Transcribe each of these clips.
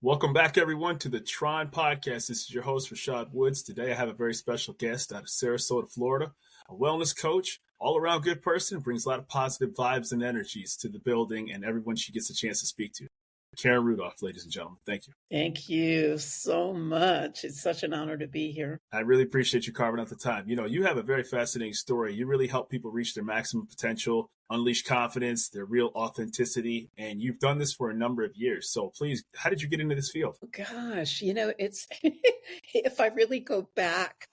Welcome back, everyone, to the T.R.O.N podcast. This is your host, Rashad Woods. Today, I have a very special guest out of Sarasota, Florida, a wellness coach, all-around good person, brings a lot of positive vibes and energies to the building and everyone she gets a chance to speak to. Karen Rudolph, ladies and gentlemen. Thank you. Thank you so much. It's such an honor to be here. I really appreciate you carving out the time. You have a very fascinating story. You really help people reach their maximum potential, unleash confidence, their real authenticity, and you've done this for a number of years. So please, how did you get into this field? Gosh, it's if I really go back,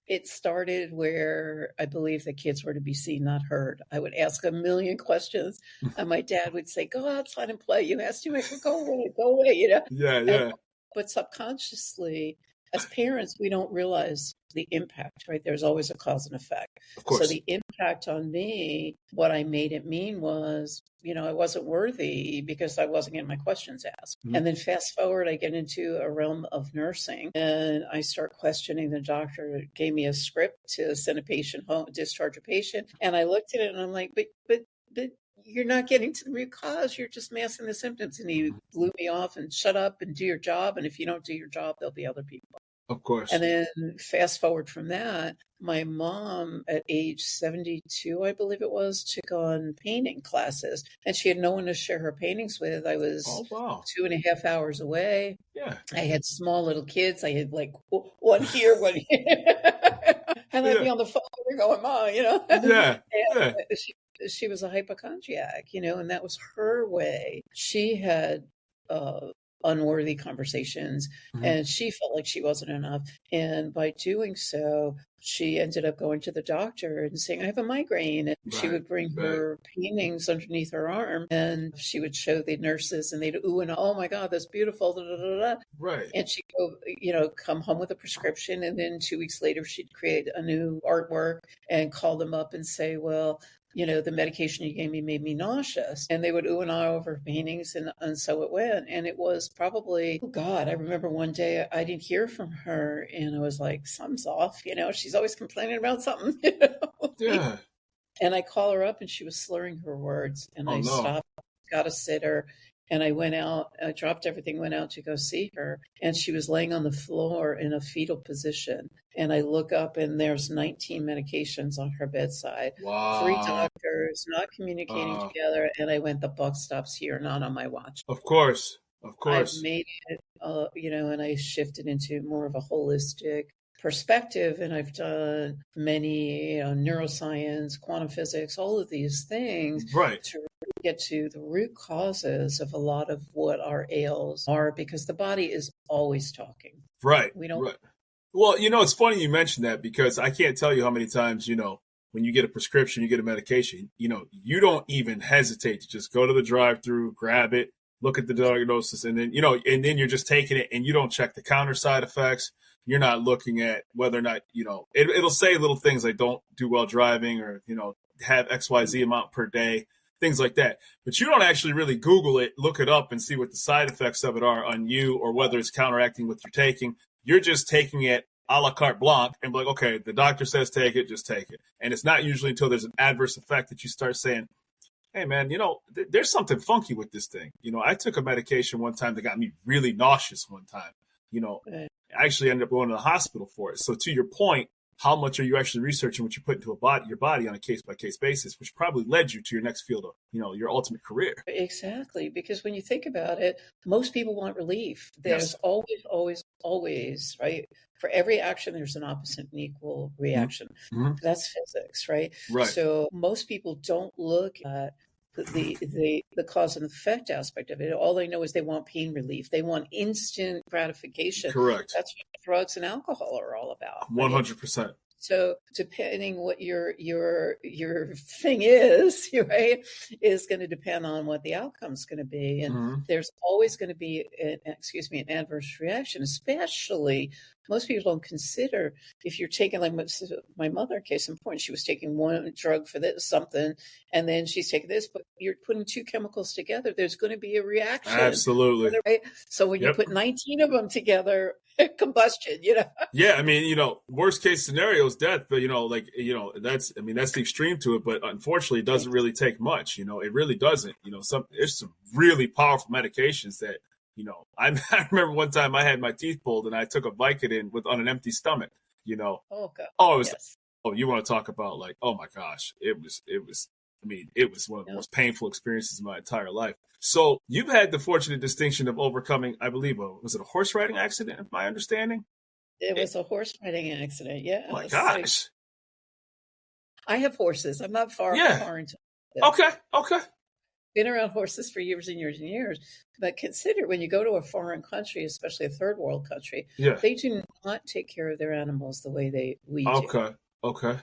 it started where I believe the kids were to be seen, not heard. I would ask a million questions, and my dad would say, "Go outside and play. You asked too much. Go away." Yeah. But subconsciously, as parents, we don't realize the impact, right? There's always a cause and effect. Of course. So the impact on me, what I made it mean was, I wasn't worthy because I wasn't getting my questions asked. Mm-hmm. And then fast forward, I get into a realm of nursing and I start questioning the doctor. Gave me a script to send a patient home, discharge a patient. And I looked at it and I'm like, but you're not getting to the root cause. You're just masking the symptoms. And he blew me off and shut up and do your job. And if you don't do your job, there'll be other people. Of course. And then fast forward from that, my mom at age 72, I believe it was, took on painting classes. And she had no one to share her paintings with. I was 2.5 hours away. Yeah. I had small little kids. I had like one here, one here. And I'd be on the phone going, Mom, Yeah. She was a hypochondriac, and that was her way. She had unworthy conversations, mm-hmm. and she felt like she wasn't enough. And by doing so, she ended up going to the doctor and saying, I have a migraine. And she would bring her paintings underneath her arm, and she would show the nurses, and they'd ooh and oh my God, that's beautiful. Da, da, da, da. Right. And she'd go, come home with a prescription, and then 2 weeks later, she'd create a new artwork and call them up and say, well, the medication you gave me made me nauseous. And they would ooh and ah over paintings, and so it went. And it was probably, I remember one day I didn't hear from her, and I was like, something's off, she's always complaining about something, Yeah. And I call her up and she was slurring her words, and I stopped, got a sitter. And I went out, I dropped everything, went out to go see her. And she was laying on the floor in a fetal position. And I look up and there's 19 medications on her bedside. Wow. 3 doctors not communicating together. And I went, the buck stops here, not on my watch. Of course. I've made it, and I shifted into more of a holistic perspective. And I've done many, neuroscience, quantum physics, all of these things. Right. To get to the root causes of a lot of what our ails are, because the body is always talking. Right. We don't. Right. Well, it's funny you mentioned that, because I can't tell you how many times, when you get a prescription, you get a medication, you don't even hesitate to just go to the drive-through, grab it, look at the diagnosis, and then, and then you're just taking it and you don't check the counter side effects. You're not looking at whether or not, it'll say little things like don't do well driving, or, have XYZ amount per day, things like that. But you don't actually really Google it, look it up, and see what the side effects of it are on you, or whether it's counteracting what you're taking. You're just taking it a la carte blanche and be like, okay, the doctor says take it, just take it. And it's not usually until there's an adverse effect that you start saying, hey, man, there's something funky with this thing. I took a medication one time that got me really nauseous one time. I actually ended up going to the hospital for it. So to your point, how much are you actually researching what you put into your body on a case-by-case basis, which probably led you to your next field of, your ultimate career. Exactly. Because when you think about it, most people want relief. There's always, right? For every action, there's an opposite and equal reaction. Mm-hmm. That's physics, right? Right. So most people don't look at the cause and effect aspect of it. All they know is they want pain relief. They want instant gratification. Correct. That's what drugs and alcohol are all about. 100%. So depending what your thing is, right, is going to depend on what the outcome is going to be. And there's always going to be an adverse reaction, especially most people don't consider if you're taking, like my mother, case in point, she was taking one drug for this something, and then she's taking this, but you're putting 2 chemicals together, there's going to be a reaction. Absolutely. Right? So when you put 19 of them together, combustion, Yeah, I mean, worst case scenario is death, but that's the extreme to it. But unfortunately, it doesn't really take much. It really doesn't. There's some really powerful medications that I remember one time I had my teeth pulled and I took a Vicodin on an empty stomach, Oh, God. Oh, it was, Yes. oh, you want to talk about like, oh my gosh, it was one of the most painful experiences of my entire life. So you've had the fortunate distinction of overcoming, I believe, was it a horse riding accident, if my understanding? It was a horse riding accident. Yeah. Oh my gosh. I have horses. I'm not far into this. Okay. Been around horses for years and years and years. But consider when you go to a foreign country, especially a third world country, they do not take care of their animals the way we do. Okay.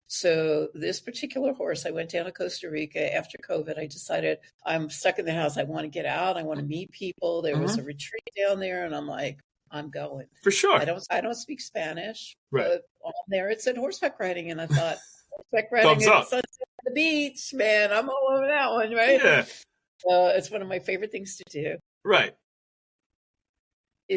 So this particular horse, I went down to Costa Rica after COVID. I decided I'm stuck in the house. I want to get out. I want to meet people. There was a retreat down there, and I'm like, I'm going. For sure. I don't speak Spanish. Right. But on there it said horseback riding, and I thought horseback riding at the beach, man. I'm all over that one, right? Yeah. It's one of my favorite things to do. Right.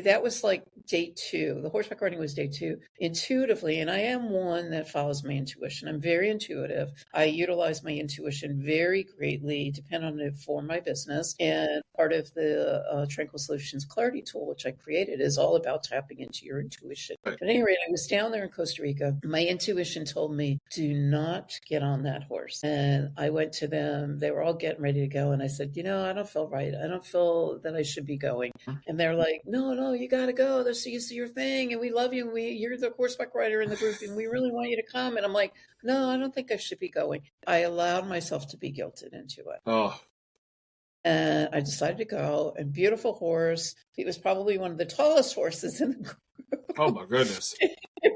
That was like day 2. The horseback riding was day 2. Intuitively, and I am one that follows my intuition. I'm very intuitive. I utilize my intuition very greatly, depend on it for my business. And part of the Tranquil Solutions clarity tool, which I created, is all about tapping into your intuition. Right. At any rate, I was down there in Costa Rica. My intuition told me, do not get on that horse. And I went to them. They were all getting ready to go. And I said, I don't feel right. I don't feel that I should be going. And they're like, no, you got to go. This is your thing. And we love you. You're the horseback rider in the group. And we really want you to come. And I'm like, no, I don't think I should be going. I allowed myself to be guilted into it. Oh. And I decided to go. And beautiful horse. He was probably one of the tallest horses in the group. Oh, my goodness.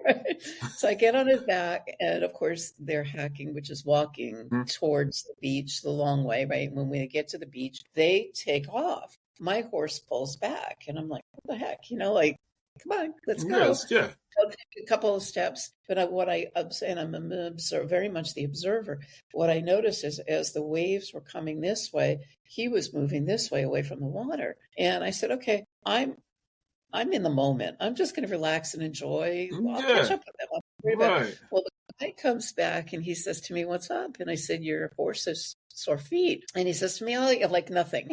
Right? So I get on his back. And, of course, they're hacking, which is walking towards the beach the long way, right? When we get to the beach, they take off. My horse pulls back. And I'm like, what the heck? Like, come on, let's go. Yes, yeah. I'll take a couple of steps. But I'm very much the observer. What I noticed is as the waves were coming this way, he was moving this way away from the water. And I said, okay, I'm in the moment. I'm just going to relax and enjoy. I'll catch up with them. Right. Well, the guy comes back and he says to me, what's up? And I said, your horse has sore feet. And he says to me, oh, like nothing.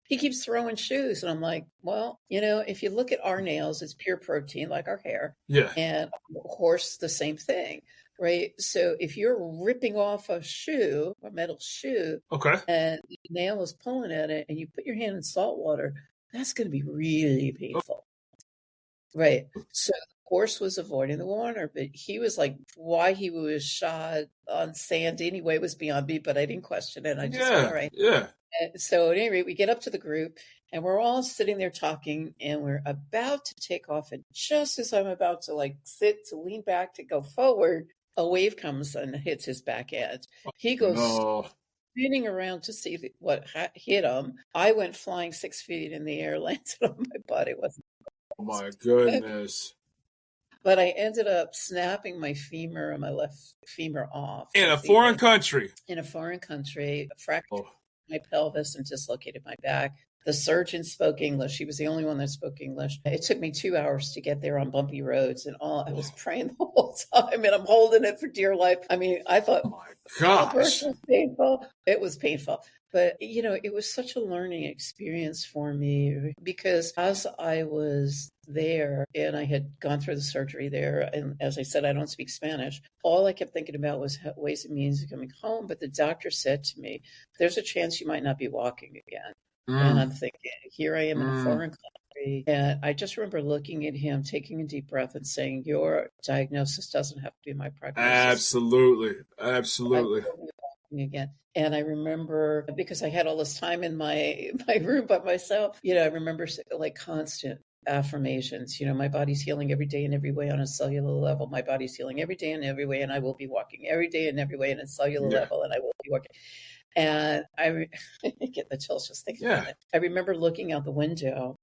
He keeps throwing shoes. And I'm like, well, if you look at our nails, it's pure protein, like our hair. Yeah. And horse, the same thing. Right. So if you're ripping off a metal shoe, and the nail is pulling at it, and you put your hand in salt water, that's going to be really painful. Right. So the horse was avoiding the water, but he was like, why he was shod on sand anyway was beyond me, but I didn't question it. I just went, all right. Yeah. And so at any rate, we get up to the group and we're all sitting there talking and we're about to take off. And just as I'm about to lean back to go forward, a wave comes and hits his back edge. He goes spinning around to see what hit him. I went flying 6 feet in the air, landed on my butt. It wasn't. Oh my goodness. But I ended up snapping my femur and my left femur off. In a foreign country. In a foreign country, fractured my pelvis and dislocated my back. The surgeon spoke English. He was the only one that spoke English. It took me 2 hours to get there on bumpy roads, and I was praying the whole time, and I'm holding it for dear life. I mean, I thought, oh my gosh, it was painful. It was painful. But, it was such a learning experience for me because as I was there and I had gone through the surgery there, and as I said, I don't speak Spanish, all I kept thinking about was ways and means of coming home. But the doctor said to me, there's a chance you might not be walking again. And I'm thinking, here I am in a foreign country. And I just remember looking at him, taking a deep breath and saying, your diagnosis doesn't have to be my prognosis. Absolutely. Again. And I remember, because I had all this time in my room by myself, I remember like constant affirmations, my body's healing every day in every way on a cellular level. My body's healing every day in every way, and I will be walking every day in every way on a cellular level, and I will be walking. And I get the chills just thinking about it. I remember looking out the window,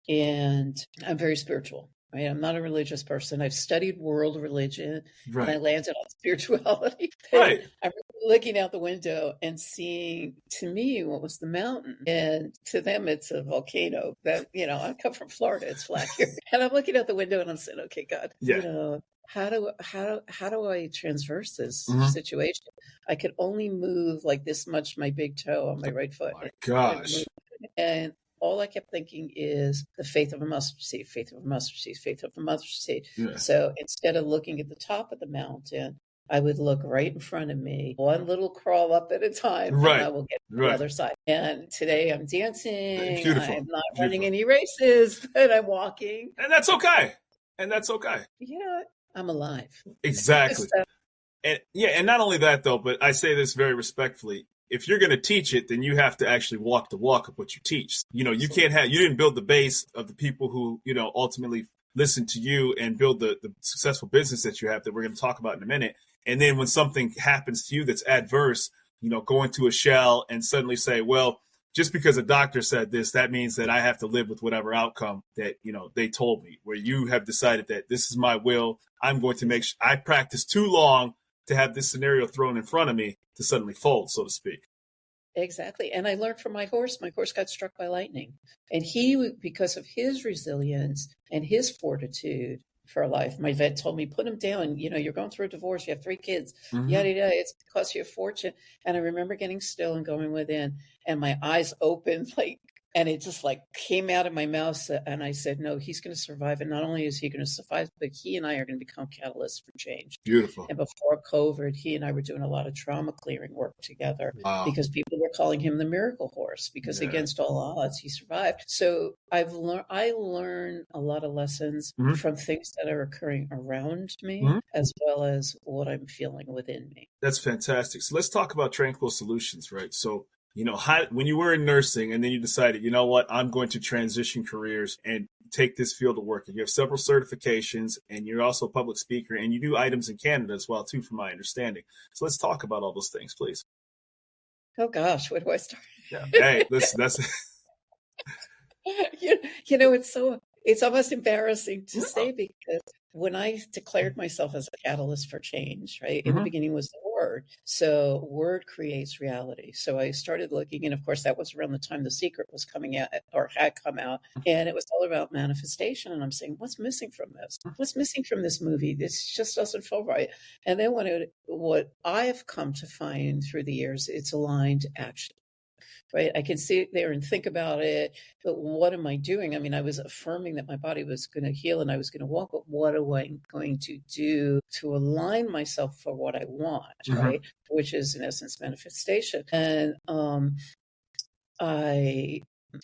and I'm very spiritual. Right? I'm not a religious person. I've studied world religion, and I landed on spirituality. Right. I remember looking out the window and seeing, to me, what was the mountain, and to them, it's a volcano. That I come from Florida; it's flat here, and I'm looking out the window and I'm saying, "Okay, God, how do I transverse this situation? I could only move like this much, my big toe on my right foot. Oh my gosh. And all I kept thinking is the faith of a mustard seed, faith of a mustard seed, faith of a mustard seed. Yeah. So instead of looking at the top of the mountain, I would look right in front of me, one little crawl up at a time, and I will get to the other side. And today I'm dancing. Beautiful. I'm not running any races, but I'm walking. And that's okay. And that's okay. You know what? I'm alive. Exactly. And not only that, though, but I say this very respectfully. If you're going to teach it, then you have to actually walk the walk of what you teach. You didn't build the base of the people who, ultimately listen to you and build the successful business that you have that we're going to talk about in a minute. And then when something happens to you that's adverse, go into a shell and suddenly say, well, just because a doctor said this, that means that I have to live with whatever outcome that, they told me, where you have decided that this is my will. I'm going to make sure I practice too long to have this scenario thrown in front of me to suddenly fold, so to speak. Exactly. And I learned from my horse got struck by lightning. And he, because of his resilience and his fortitude for life, my vet told me, put him down. You're going through a divorce. You have 3 kids. Yada, yada. It's cost you a fortune. And I remember getting still and going within, and my eyes opened, and it just came out of my mouth. And I said, no, he's going to survive. And not only is he going to survive, but he and I are going to become catalysts for change. Beautiful. And before COVID, he and I were doing a lot of trauma clearing work together. Wow. Because people were calling him the miracle horse, because against all odds, he survived. So I learn a lot of lessons from things that are occurring around me, as well as what I'm feeling within me. That's fantastic. So let's talk about Tranquil Solutions, right? So, when you were in nursing and then you decided, you know what, I'm going to transition careers and take this field of work. And you have several certifications, and you're also a public speaker, and you do items in Canada as well, too, from my understanding. So let's talk about all those things, please. Oh, gosh, where do I start? Yeah. Hey, listen, that's it's almost embarrassing to say, because when I declared myself as a catalyst for change, right, in the beginning was the word. So word creates reality. So I started looking, and of course that was around the time The Secret was coming out, or had come out, and it was all about manifestation. And I'm saying, what's missing from this? What's missing from this movie? This just doesn't feel right. And then what I've come to find through the years, it's aligned to action. Right. I can sit there and think about it, but what am I doing? I mean, I was affirming that my body was going to heal and I was going to walk, but what am I going to do to align myself for what I want, right? Which is in essence manifestation. And I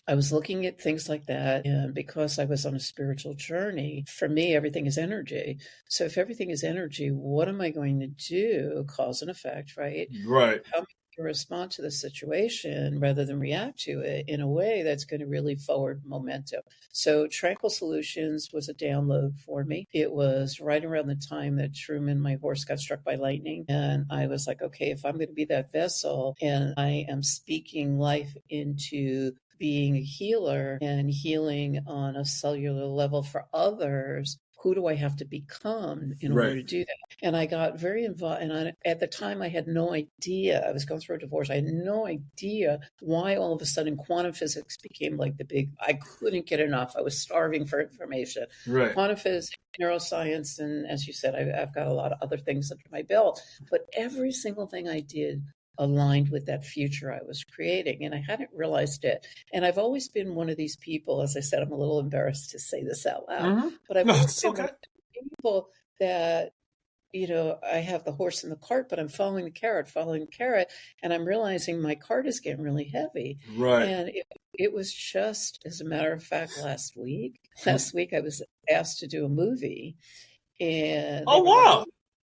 was looking at things like that, and because I was on a spiritual journey, for me, everything is energy. So if everything is energy, what am I going to do? Cause and effect, right? Right. How to respond to the situation rather than react to it in a way that's going to really forward momentum. So Tranquil Solutions was a download for me. It was right around the time that Truman, my horse, got struck by lightning. And I was like, okay, if I'm going to be that vessel and I am speaking life into being a healer and healing on a cellular level for others, who do I have to become in order to do that? And I got very involved. And at the time, I had no idea. I was going through a divorce. I had no idea why all of a sudden quantum physics became the big, I couldn't get enough. I was starving for information. Right. Quantum physics, neuroscience, and as you said, I've got a lot of other things under my belt. But every single thing I did aligned with that future I was creating. And I hadn't realized it. And I've always been one of these people, as I said, I'm a little embarrassed to say this out loud, but I've always been one of the people that, I have the horse in the cart, but I'm following the carrot, and I'm realizing my cart is getting really heavy. Right. And it was just, as a matter of fact, last week I was asked to do a movie. And wow.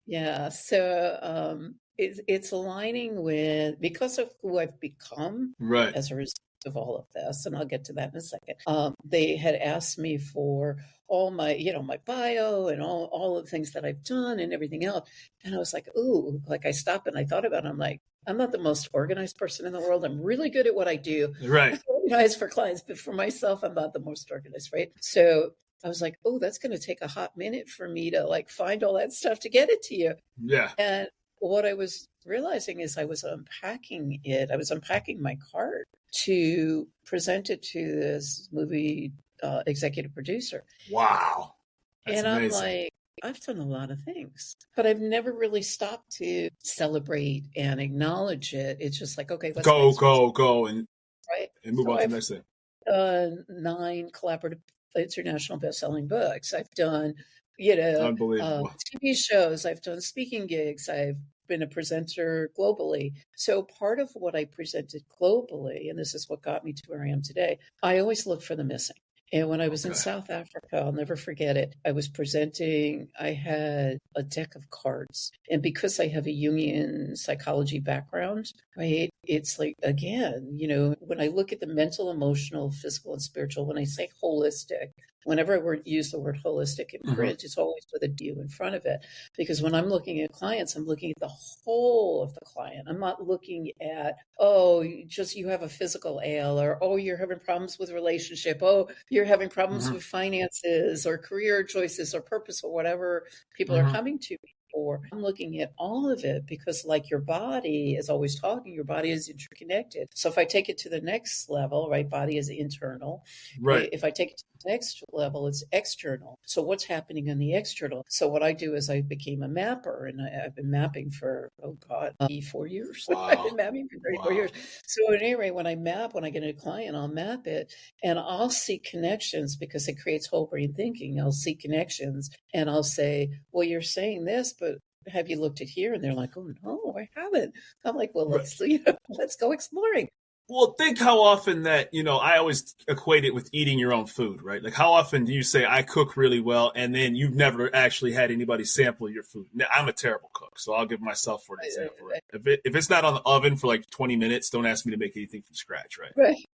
Yeah. So, it's aligning with, because of who I've become as a result of all of this, and I'll get to that in a second. They had asked me for all my, my bio and all of the things that I've done and everything else. And I was like, ooh, I stopped and I thought about it. I'm like, I'm not the most organized person in the world. I'm really good at what I do. Right. I'm organized for clients, but for myself, I'm not the most organized, right? So I was like, oh, that's going to take a hot minute for me to find all that stuff to get it to you. Yeah. And what I was realizing is I was unpacking it. I was unpacking my cart to present it to this movie executive producer. Wow. That's amazing. I'm like, I've done a lot of things, but I've never really stopped to celebrate and acknowledge it. It's just okay, let's go, and right? and move on to the next thing. done 9 collaborative international best-selling books. I've done, Unbelievable. TV shows. I've done speaking gigs. I've been a presenter globally. So part of what I presented globally, and this is what got me to where I am today, I always look for the missing. And when I was in South Africa, I'll never forget it. I was presenting, I had a deck of cards. And because I have a Jungian psychology background, right, it's like, again, when I look at the mental, emotional, physical, and spiritual, when I say holistic, whenever I use the word holistic in print, it's always with a D in front of it. Because when I'm looking at clients, I'm looking at the whole of the client. I'm not looking at, you have a physical ail, or, you're having problems with relationship. You're having problems with finances or career choices or purpose or whatever people are coming to me for. I'm looking at all of it because, like your body is always talking, your body is interconnected. So if I take it to the next level, right, body is internal. Right. If I take it to the next level, it's external. So what's happening in the external? So what I do is I became a mapper, and I've been mapping for, 4 years. Wow. I've been mapping for 34 years. So at any rate, when I get a client, I'll map it, and I'll see connections because it creates whole brain thinking. I'll see connections, and I'll say, well, you're saying this, but have you looked at here? And they're like, oh, no, I haven't. I'm like, well, let's go exploring. Well, think how often that, I always equate it with eating your own food, right? Like, how often do you say, I cook really well, and then you've never actually had anybody sample your food? Now, I'm a terrible cook, so I'll give myself for an example. Right? If it's not on the oven for like 20 minutes, don't ask me to make anything from scratch, right? Right.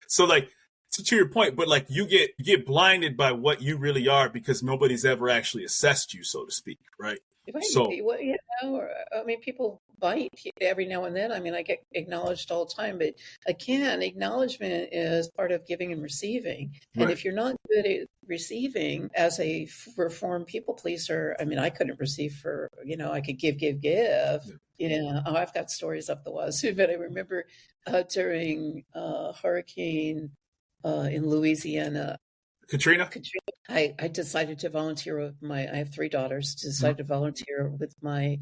So, to your point, but like you get blinded by what you really are because nobody's ever actually assessed you, so to speak, right? Right. So, people bite every now and then. I get acknowledged all the time, but again, acknowledgement is part of giving and receiving. And if you're not good at receiving as a reformed people pleaser, I couldn't receive I could give. I've got stories up the wazoo, but I remember during hurricane in Louisiana, Katrina, I decided to volunteer with I have 3 daughters, decided to volunteer with my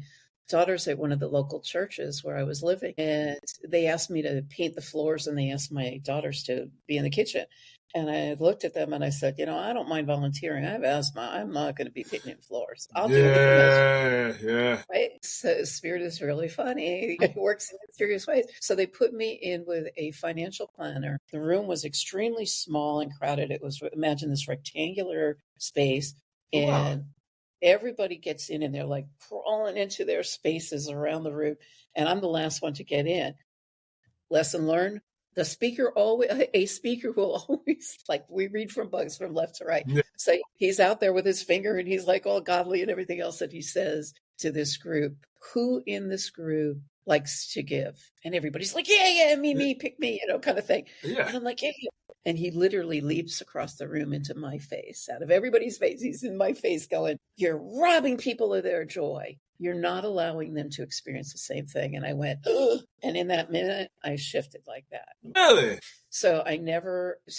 daughters at one of the local churches where I was living. And they asked me to paint the floors, and they asked my daughters to be in the kitchen. And I looked at them and I said, I don't mind volunteering. I have asthma. I'm not going to be painting floors. I'll do it. Yeah. Right? So spirit is really funny. It works in mysterious ways. So they put me in with a financial planner. The room was extremely small and crowded. It was, imagine this rectangular space. And everybody gets in, and they're like crawling into their spaces around the room. And I'm the last one to get in. Lesson learned. A speaker will always, like, we read from books from left to right. Yeah. So he's out there with his finger, and he's like all godly and everything else that he says to this group. Who in this group likes to give? And everybody's like, yeah, me, pick me, kind of thing. Yeah. And I'm like, yeah. And he literally leaps across the room into my face. Out of everybody's face, he's in my face going, you're robbing people of their joy. You're not allowing them to experience the same thing. And I went, ugh. And in that minute, I shifted like that. Really? So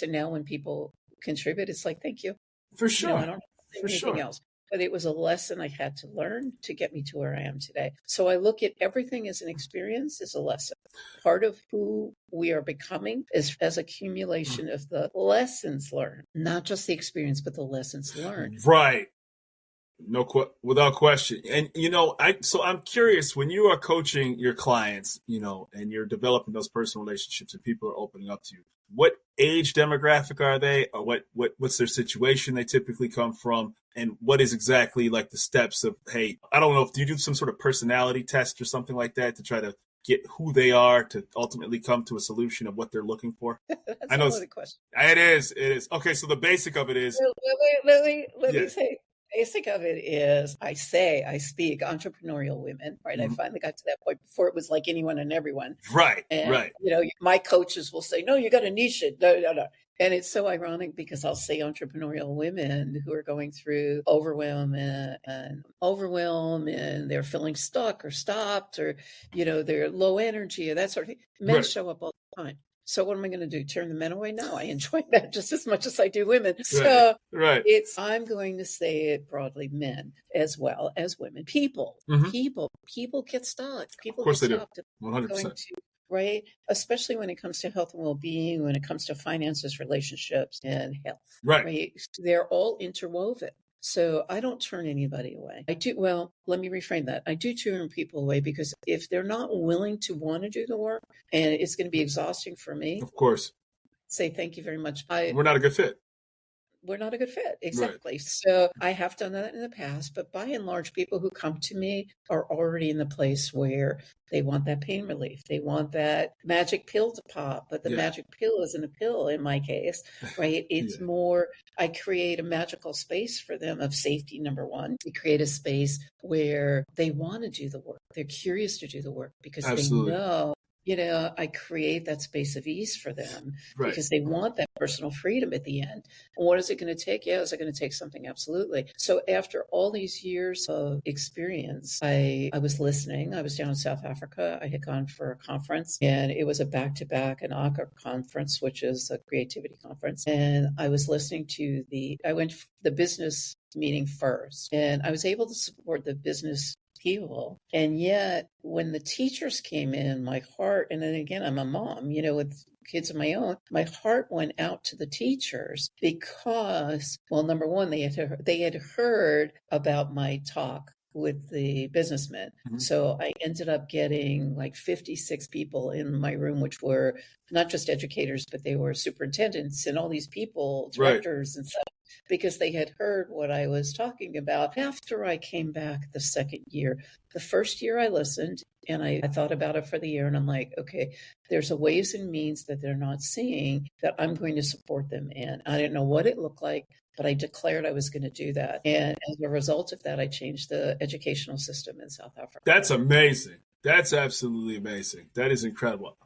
now when people contribute, it's like, thank you. For sure. I don't have anything else. But it was a lesson I had to learn to get me to where I am today. So I look at everything as an experience, as a lesson. Part of who we are becoming is as accumulation of the lessons learned, not just the experience, but the lessons learned. Right. Without question. And, I'm curious, when you are coaching your clients, and you're developing those personal relationships and people are opening up to you, what age demographic are they, or what's their situation they typically come from? And what is exactly like the steps of, hey, I don't know, do you do some sort of personality test or something like that to try to get who they are to ultimately come to a solution of what they're looking for? I know the question. It is. Okay. So the basic of it is, let me say, basic of it is I speak entrepreneurial women, right? I finally got to that point. Before it was like anyone and everyone. Right. And, right. My coaches will say, no, you got to niche it. No. And it's so ironic because I'll say entrepreneurial women who are going through overwhelm and they're feeling stuck or stopped, or, they're low energy or that sort of thing. Men show up all the time. So what am I going to do? Turn the men away? No, I enjoy that just as much as I do women. So I'm going to say it broadly, men as well as women. People get stuck. People of course get they stopped. do. 100%. right? Especially when it comes to health and well-being, when it comes to finances, relationships, and health, Right. right? They're all interwoven. So I don't turn anybody away. Well, let me reframe that. I do turn people away because if they're not willing to want to do the work and it's going to be exhausting for me, Of course. say thank you very much. We're not a good fit. We're not a good fit. Right. Exactly. So I have done that in the past, but by and large, people who come to me are already in the place where they want that pain relief. They want that magic pill to pop, but the magic pill isn't a pill in my case, right? It's more, I create a magical space for them of safety, number one. We create a space where they want to do the work. They're curious to do the work because Absolutely. they know, I create that space of ease for them because they want that personal freedom at the end. And what is it going to take? Yeah, is it going to take something? Absolutely. So after all these years of experience, I was listening. I was down in South Africa. I had gone for a conference, and it was a back-to-back an ACA conference, which is a creativity conference. And I was listening to I went to the business meeting first, and I was able to support the business people. And yet when the teachers came in, my heart, and then again, I'm a mom, with kids of my own, my heart went out to the teachers because, well, number one, they had heard about my talk with the businessmen. Mm-hmm. So I ended up getting like 56 people in my room, which were not just educators, but they were superintendents and all these people, directors and stuff, because they had heard what I was talking about. After I came back the second year, the first year I listened and I thought about it for the year, and I'm like, okay, there's a ways and means that they're not seeing that I'm going to support them in. I didn't know what it looked like, but I declared I was going to do that. And as a result of that, I changed the educational system in South Africa. That's amazing. That's absolutely amazing. That is incredible.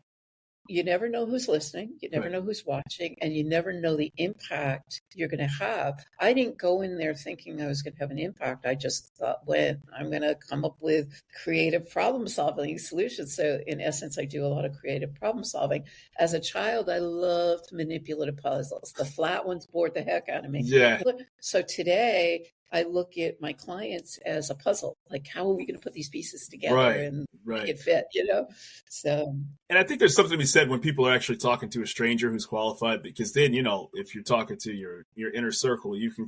You never know who's listening. You never know who's watching, and you never know the impact you're going to have. I didn't go in there thinking I was going to have an impact. I just thought, I'm going to come up with creative problem solving solutions. So in essence, I do a lot of creative problem solving. As a child, I loved manipulative puzzles. The flat ones bored the heck out of me. Yeah. So today, I look at my clients as a puzzle. Like, how are we going to put these pieces together and make it fit, So. And I think there's something to be said when people are actually talking to a stranger who's qualified, because then, if you're talking to your inner circle, you can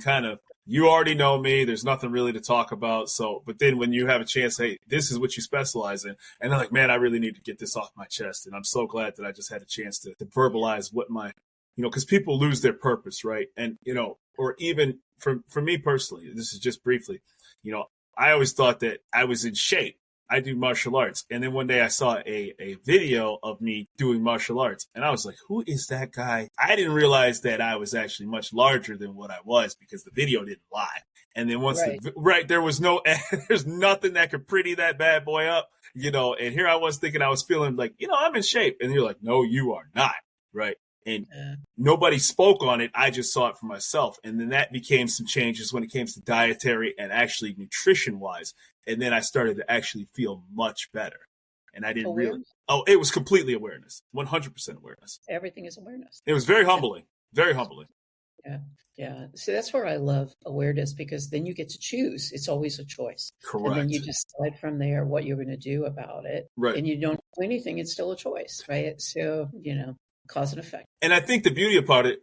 you already know me. There's nothing really to talk about. So, but then when you have a chance, hey, this is what you specialize in. And they're like, man, I really need to get this off my chest. And I'm so glad that I just had a chance to verbalize what my, because people lose their purpose, right? And, or even for me personally, this is just briefly, I always thought that I was in shape. I do martial arts. And then one day I saw a video of me doing martial arts. And I was like, who is that guy? I didn't realize that I was actually much larger than what I was because the video didn't lie. And then once there was there's nothing that could pretty that bad boy up, and here I was thinking I was feeling like, I'm in shape. And you're like, no, you are not. Right. And nobody spoke on it. I just saw it for myself. And then that became some changes when it came to dietary and actually nutrition wise. And then I started to actually feel much better. And I didn't it was completely awareness, 100% awareness. Everything is awareness. It was very humbling, very humbling. Yeah. Yeah. So that's where I love awareness, because then you get to choose. It's always a choice. Correct. And then you decide from there what you're going to do about it. Right. And you don't do anything. It's still a choice. Right. So, cause and effect. And I think the beauty about it,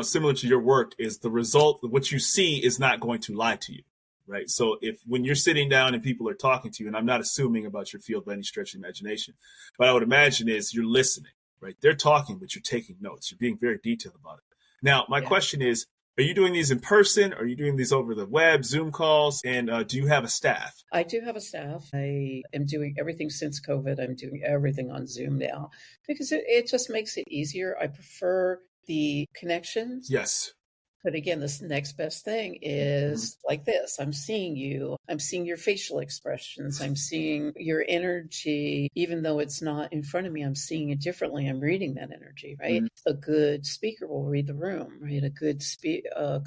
similar to your work, is the result, what you see is not going to lie to you. Right. So when you're sitting down and people are talking to you, and I'm not assuming about your field by any stretch of the imagination, but I would imagine is you're listening, right? They're talking, but you're taking notes. You're being very detailed about it. Now, my question is, are you doing these in person? Are you doing these over the web, Zoom calls? And do you have a staff? I do have a staff. I am doing everything since COVID. I'm doing everything on Zoom now because it just makes it easier. I prefer the connections. Yes. But again, this next best thing is like this. I'm seeing you. I'm seeing your facial expressions. I'm seeing your energy. Even though it's not in front of me, I'm seeing it differently. I'm reading that energy, right? A good speaker will read the room, right? A good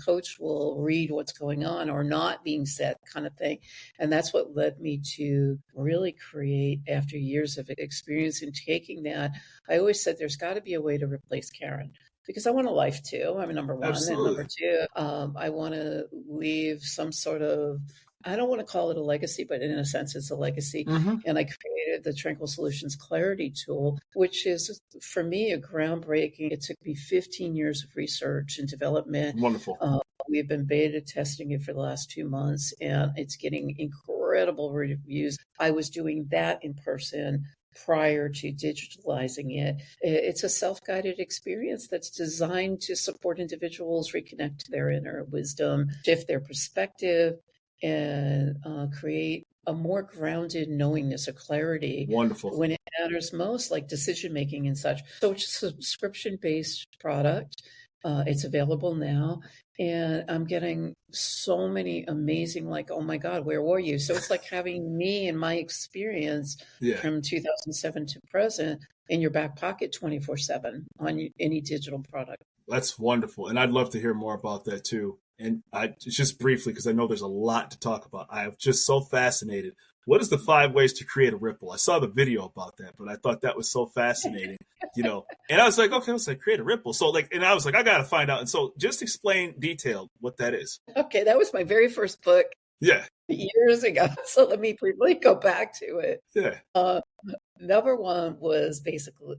coach will read what's going on or not being said, kind of thing. And that's what led me to really create, after years of experience in taking that. I always said there's got to be a way to replace Karen. Because I want a life too. I'm number one. Absolutely. And number two, I want to leave some sort of I don't want to call it a legacy, but in a sense, it's a legacy. Mm-hmm. And I created the Tranquil Solutions Clarity Tool, which is, for me, a groundbreaking. It took me 15 years of research and development. Wonderful. We've been beta testing it for the last 2 months, and it's getting incredible reviews. I was doing that in person prior to digitalizing it. It's a self-guided experience that's designed to support individuals reconnect to their inner wisdom, shift their perspective, and create a more grounded knowingness or clarity. Wonderful. When it matters most, like decision making and such. So it's a subscription-based product. It's available now. And I'm getting so many amazing, like, oh my God, where were you? So it's like having me and my experience from 2007 to present in your back pocket 24/7 on any digital product. That's wonderful. And I'd love to hear more about that too. And just briefly, because I know there's a lot to talk about. I'm just so fascinated. What is the 5 ways to create a ripple? I saw the video about that, but I thought that was so fascinating, and I was like, okay, let's create a ripple. So and I was like, I got to find out. And so just explain detailed what that is. Okay. That was my very first book. Yeah. Years ago. So let me briefly go back to it. Yeah. Number one was basically,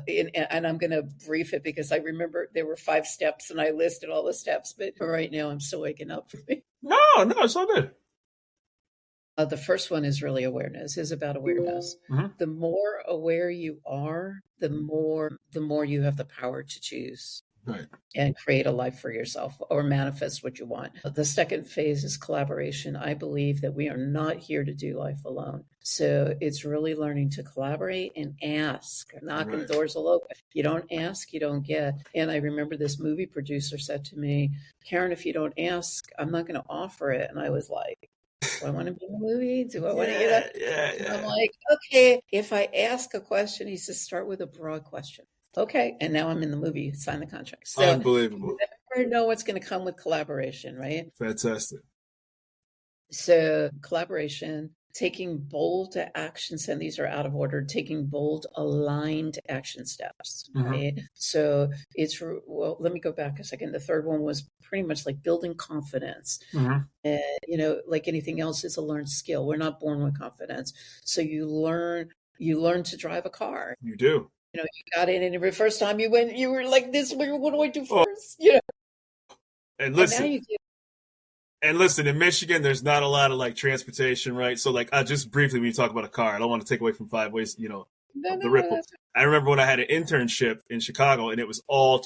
and I'm going to brief it because I remember there were 5 steps and I listed all the steps, but right now I'm still waking up for me. No, it's all good. The first one is really awareness, is about awareness. Mm-hmm. The more aware you are, the more you have the power to choose. Right. And create a life for yourself or manifest what you want. The second phase is collaboration. I believe that we are not here to do life alone. So it's really learning to collaborate and ask. Knocking doors will open. You don't ask, you don't get. And I remember this movie producer said to me, Karen, if you don't ask, I'm not going to offer it. And I was like, do I want to be in the movie? Do I want to get up? Yeah. I'm like, okay, if I ask a question, he says, start with a broad question. Okay. And now I'm in the movie, sign the contract. So unbelievable. You never know what's going to come with collaboration, right? Fantastic. So collaboration, taking bold actions, and these are out of order, taking bold, aligned action steps, right? So let me go back a second. The third one was pretty much like building confidence. And, like anything else, it's a learned skill. We're not born with confidence. So you learn to drive a car. You do. You got in, and the first time you went, you were like this, what do I do first? And listen, in Michigan, there's not a lot of transportation, right? So just briefly, when you talk about a car, I don't want to take away from 5 ways, the ripple. I remember when I had an internship in Chicago, and it was all,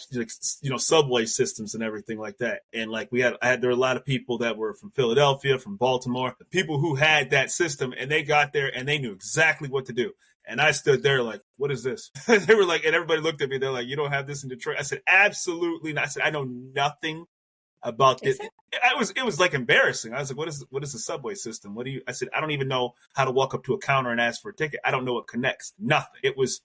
subway systems and everything like that. And there were a lot of people that were from Philadelphia, from Baltimore, people who had that system, and they got there and they knew exactly what to do. And I stood there like, what is this? They were like, and everybody looked at me. They're like, you don't have this in Detroit? I said, absolutely not. I said, I know nothing about this. It was embarrassing. I was like, what is the subway system? I said, I don't even know how to walk up to a counter and ask for a ticket. I don't know what connects. Nothing. It was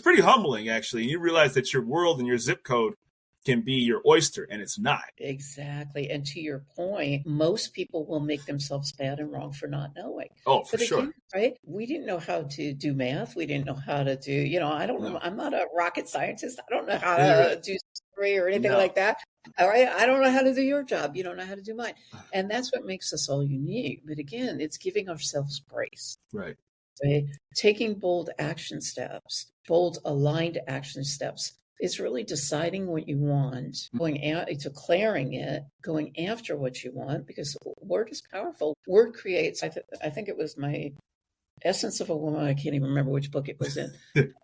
pretty humbling, actually. And you realize that your world and your zip code can be your oyster, and it's not. Exactly. And to your point, most people will make themselves bad and wrong for not knowing. Oh, for sure. Again, right? We didn't know how to do math. We didn't know how to do, I don't know. I'm not a rocket scientist. I don't know how to do history or anything like that. All right. I don't know how to do your job. You don't know how to do mine. And that's what makes us all unique. But again, it's giving ourselves grace. Right. Right? Taking bold action steps, bold aligned action steps. It's really deciding what you want, declaring it, going after what you want, because word is powerful. Word creates. I think it was my Essence of a Woman. I can't even remember which book it was in.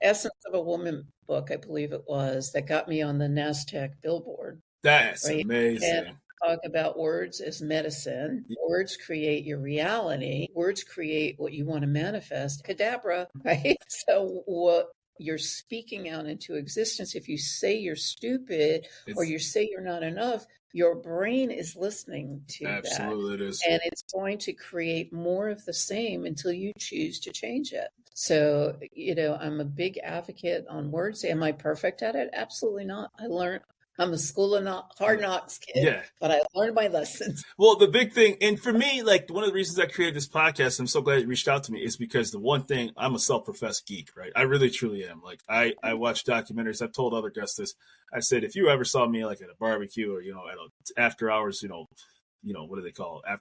Essence of a Woman book, I believe it was, that got me on the NASDAQ billboard. That's amazing. And talk about words as medicine. Words create your reality. Words create what you want to manifest. Cadabra, right? So what you're speaking out into existence, if you say you're stupid or you say you're not enough, your brain is listening to that. Absolutely, it is. And it's going to create more of the same until you choose to change it. So, I'm a big advocate on words. Am I perfect at it? Absolutely not. I'm a school of hard knocks kid, but I learned my lessons. Well, the big thing, and for me, one of the reasons I created this podcast, I'm so glad you reached out to me, is because the one thing, I'm a self-professed geek, right? I really, truly am. I watch documentaries. I've told other guests this. I said, if you ever saw me at a barbecue or, at after hours, what do they call it?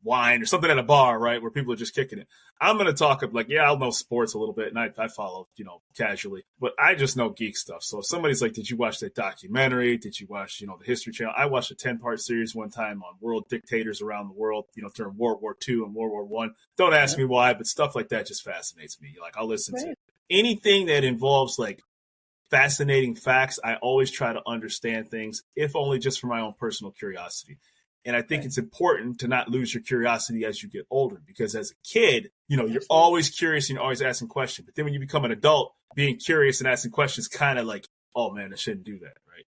wine or something at a bar, right, where people are just kicking it. I'm going to talk like, yeah, I'll know sports a little bit, and I follow, casually, but I just know geek stuff. So if somebody's like, did you watch that documentary? Did you watch, the History Channel? I watched a 10-part series one time on world dictators around the world, during World War II and World War One. Don't ask me why, but stuff like that just fascinates me. Like, I'll listen to anything that involves like fascinating facts. I always try to understand things, if only just for my own personal curiosity. And I think it's important to not lose your curiosity as you get older, because as a kid, you're always curious and you're always asking questions. But then when you become an adult, being curious and asking questions kind of like, oh man, I shouldn't do that, right?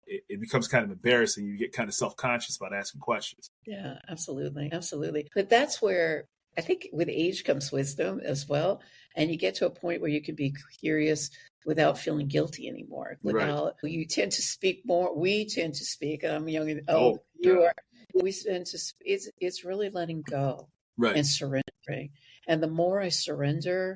It becomes kind of embarrassing. You get kind of self-conscious about asking questions. Yeah, absolutely. Absolutely. But that's where I think with age comes wisdom as well. And you get to a point where you can be curious without feeling guilty anymore. You tend to speak more. We tend to speak. I'm young and old. You are. We tend to. It's really letting go and surrendering. And the more I surrender,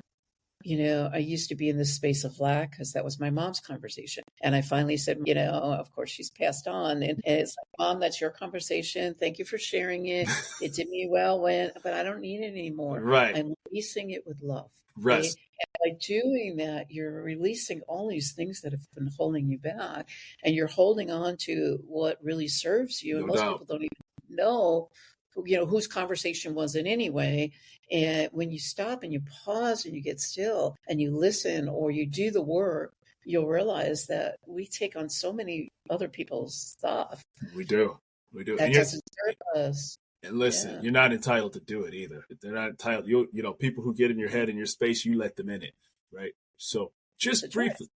I used to be in this space of lack because that was my mom's conversation. And I finally said, of course she's passed on. And it's like, Mom, that's your conversation. Thank you for sharing it. It did me well but I don't need it anymore. Right. I'm releasing it with love. Right. Okay? And by doing that, you're releasing all these things that have been holding you back, and you're holding on to what really serves you. And most people don't even know whose conversation was it anyway. And when you stop and you pause and you get still and you listen or you do the work, you'll realize that we take on so many other people's stuff. We do. That doesn't serve us. And listen, you're not entitled to do it either. They're not entitled. People who get in your head and your space, you let them in it, right? So just briefly,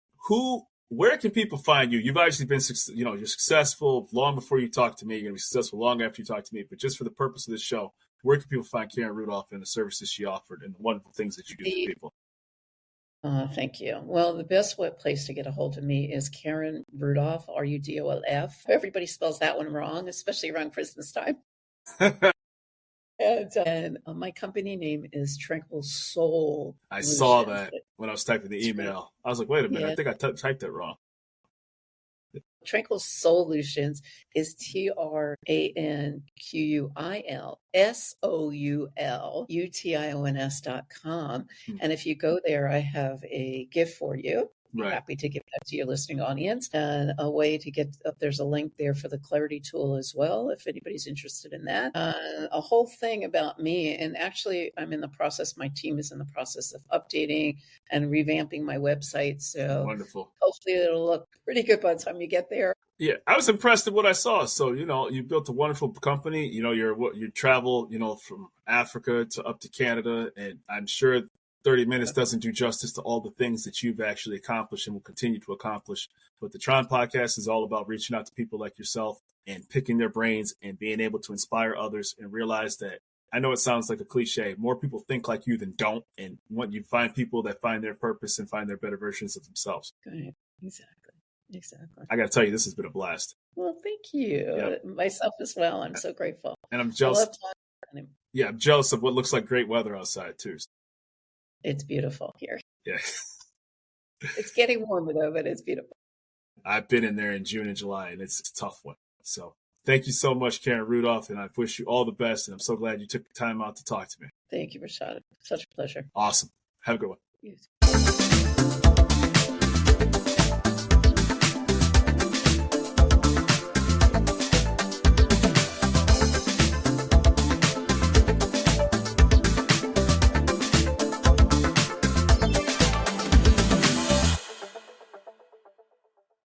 where can people find you? You've obviously been, you're successful long before you talk to me. You're going to be successful long after you talk to me. But just for the purpose of this show, where can people find Karen Rudolph and the services she offered and the wonderful things that you do for people? Thank you. Well, the best place to get a hold of me is Karen Rudolph, Rudolf. Everybody spells that one wrong, especially around Christmas time. And my company name is Tranquil Solutions. I saw that when I was typing the email. I was like, wait a minute, I think I typed it wrong. Tranquil Solutions is TranquilSolutions.com. And if you go there, I have a gift for you. Right. Happy to give that to your listening audience, and a way to get there's a link there for the clarity tool as well, if anybody's interested in that. A whole thing about me, and actually my team is in the process of updating and revamping my website. So wonderful. Hopefully it'll look pretty good by the time you get there. Yeah, I was impressed at what I saw. So, you built a wonderful company. You travel, from Africa to up to Canada, and I'm sure 30 minutes doesn't do justice to all the things that you've actually accomplished and will continue to accomplish. But the T.R.O.N podcast is all about reaching out to people like yourself and picking their brains and being able to inspire others and realize that, I know it sounds like a cliche, more people think like you than don't. And when you find people that find their purpose and find their better versions of themselves. Right. Exactly. I got to tell you, this has been a blast. Well, thank you. Yep. Myself as well. I'm so grateful. And I'm jealous. I'm jealous of what looks like great weather outside too. It's beautiful here. Yeah. It's getting warmer though, but it's beautiful. I've been in there in June and July, and it's a tough one. So thank you so much, Karen Rudolph, and I wish you all the best. And I'm so glad you took the time out to talk to me. Thank you, Rashad. Such a pleasure. Awesome. Have a good one. You too.